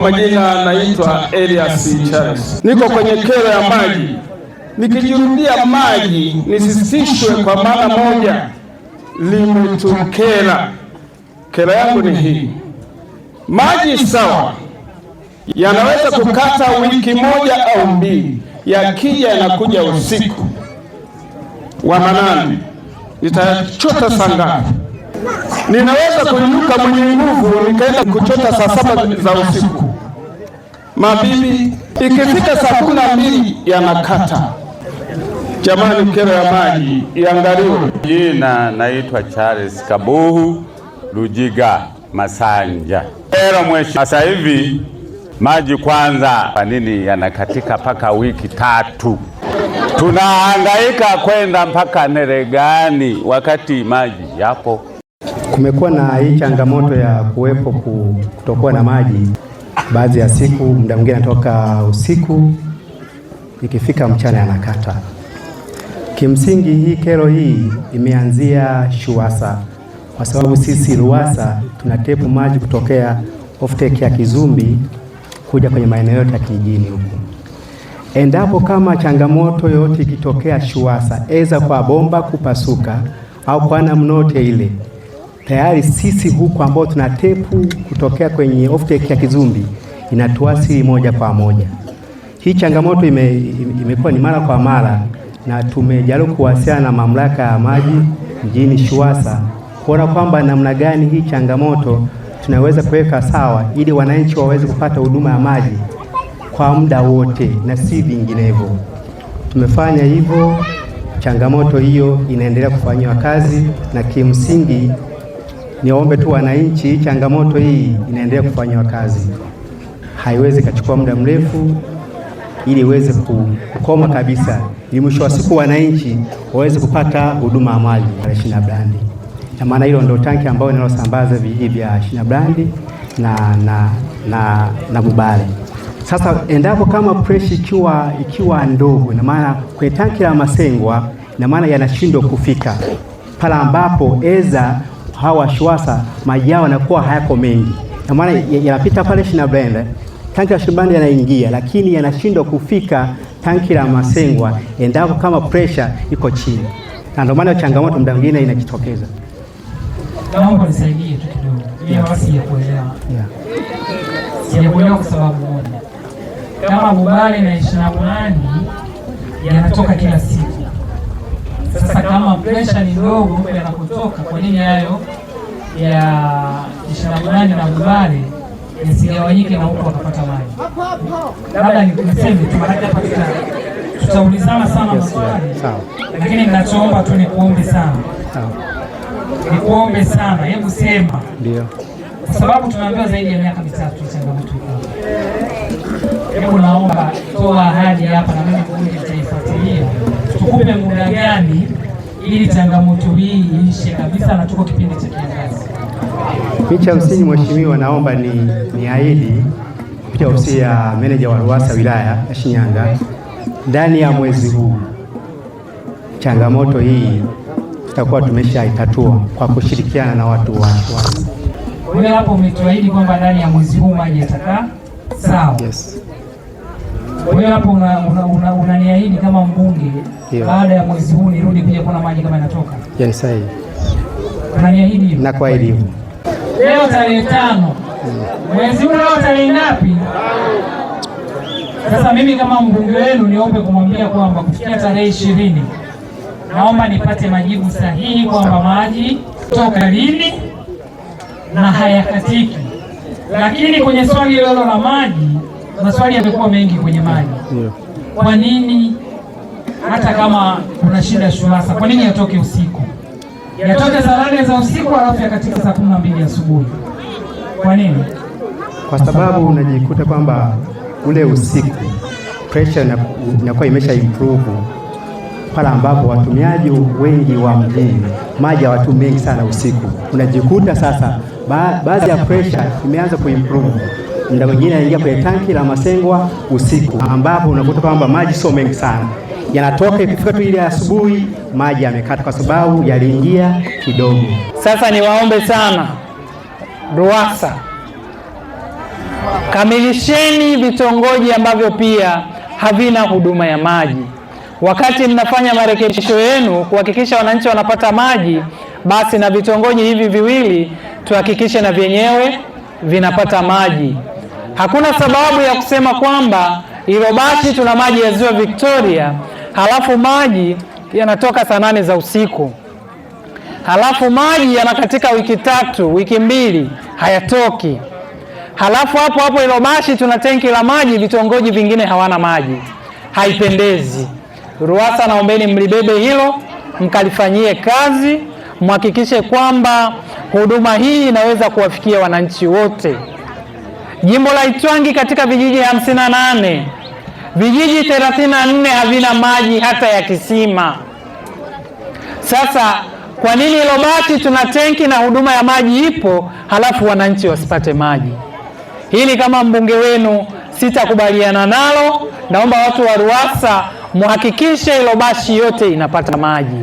Majina naitwa Elias Charles. Niko kwenye kero ya maji. Nikijirudia maji nisisitishwe kwa maana moja limetukera. Kero yangu ni hii. Maji sawa yanaweza kukata wiki moja au mbili, yakija yanakuja usiku wa manane. Nitachota saa ngapi? Ninaweza kuinuka mwenye nguvu nikaenda kuchota saa 7 za usiku. Mabibi, ikifika saa 12 yanakata. Jamani, kero ya maji iangaliwe. Jina naitwa Charles Kabuhu Lujiga Masanja. Kero mheshimiwa, sasa hivi maji kwanza, kwa nini yanakatika mpaka wiki 3? Tunahangaika kwenda mpaka Neregani wakati maji yapo. Kumekuwa na hii changamoto ya kuwepo kutokuwa na maji baadhi ya siku, muda mwingine natoka usiku, ikifika mchana yanakata. Kimsingi hii kero hii imeanzia Shuwasa, kwa sababu sisi Ruwasa tunatepu maji kutokea offtake ya Kizumbi kuja kwenye maeneo yote ya kijijini huko. Endapo kama changamoto yote ikitokea Shuwasa, eza kwa bomba kupasuka au kwa namnote ile, tayari sisi huko ambao tunatepu kutokea kwenye offtake ya Kizumbi inatuasili moja kwa moja. Hii changamoto imekuwa ni mara kwa mara, na tumejaribu kuwasiliana na mamlaka ya maji mjini Shuwasa kuona kwamba namna gani hii changamoto tunaweza kuweka sawa ili wananchi waweze kupata huduma ya maji kwa muda wote na si vinginevyo. Tumefanya hivyo, changamoto hiyo inaendelea kufanywa kazi, na kimsingi niombe tu wananchi, changamoto hii inaendelea kufanywa kazi. Haiwezi kuchukua muda mrefu ili iweze kukoma kabisa, ili mwisho wa siku wananchi waweze kupata huduma ya maji ya Shinabrandi. Na maana hilo ndio tanki ambayo linalosambaza vijiji vya Shinabrandi na Bubale. Sasa endapo kama pressure ikiwa ndogo, na maana kwenye tanki la Masengwa, na maana yanashindwa kufika pala ambapo eza hawa Shuwasa maji yao yanakuwa hayako mengi, na maana yanapita pale Shinabrandi, tanki la Shinabrandi yanaingia, lakini yanashindwa kufika tanki la Masengwa endapo kama pressure iko chini, na ndio maana changamoto muda mwingine inajitokeza. Naomba nisaidie tu kidogo. Mimi basi ya kuelewa. Sijaelewa kwa sababu moja. Kama Bubale na Shinabrandi yanatoka kila siku. Sasa kama pressure ni ndogo mbele yanapotoka, kwa nini hayo ya Shinabrandi na Bubale yasigawanyike na huko wakapata maji? Labda niseme tu maana hapa tutaulizana sana maswali. Lakini ninachoomba tu nikuombe sana. Nikuombe sana, hebu sema. Ndio. Kwa sababu tunaambiwa zaidi ya miaka 3 changamoto iko. Hebu naomba toa ahadi hapa, na mimi kundi nitaifuatilia. Tukupe muda gani ili changamoto hii iishe kabisa, na tuko kipindi cha kiangazi. Picha msingi mheshimiwa, naomba ni ahidi kupitia ofisi ya meneja wa Ruwasa wilaya ya Shinyanga, ndani ya mwezi huu changamoto hii tutakuwa tumeshaitatua kwa kushirikiana na watu wa Ruwasa. Wewe hapo umetuahidi kwamba ndani ya mwezi huu maji yatakaa sawa? Yes. Wewe hapo unaniahidi kama mbunge, baada ya mwezi huu nirudi kuja kuona maji kama yanatoka? Yes, sahihi. Unaniahidi hivyo? Na kwa elimu. Leo tarehe 5. Mwezi huu leo tarehe ngapi? Sasa mimi kama mbunge wenu niombe kumwambia kwamba kufikia tarehe 20 naomba nipate majibu sahihi kwamba maji toka lini na hayakatiki. Lakini kwenye swali hilo la maji, maswali yamekuwa mengi kwenye maji. Kwa nini hata kama kuna shida Shuwasa, kwa nini yatoke usiku? Yatoke saa 8 za usiku alafu yakatika saa 12 asubuhi. Kwa nini? Kwa sababu unajikuta kwamba ule usiku pressure inakuwa imesha improve pala ambapo watumiaji wengi wa mjini maji watu mengi sana usiku. Unajikuta sasa baadhi ya pressure imeanza kuimprove, muda mwingine anaingia kwenye tanki la Masengwa usiku, ambapo unakuta kwamba maji sio mengi sana yanatoka, ikifika tu ile asubuhi maji yamekata kwa sababu yaliingia kidogo. Sasa niwaombe sana Ruwasa kamilisheni vitongoji ambavyo pia havina huduma ya maji. Wakati mnafanya marekebisho yenu kuhakikisha wananchi wanapata maji, basi na vitongoji hivi viwili tuhakikishe na vyenyewe vinapata maji. Hakuna sababu ya kusema kwamba Ilobashi tuna maji ya Ziwa Victoria, halafu maji yanatoka saa 8 za usiku, halafu maji yanakatika wiki 3, wiki 2 hayatoki, halafu hapo hapo Ilobashi tuna tenki la maji, vitongoji vingine hawana maji. Haipendezi. RUWASA naombeni mlibebe hilo, mkalifanyie kazi, mhakikishe kwamba huduma hii inaweza kuwafikia wananchi wote. Jimbo la Itwangi katika vijiji 58, vijiji 34 havina maji hata ya kisima. Sasa kwa nini Ilobashi tuna tenki na huduma ya maji ipo, halafu wananchi wasipate maji? Hili kama mbunge wenu sitakubaliana nalo. Naomba watu wa RUWASA muhakikishe Ilobashi yote inapata maji.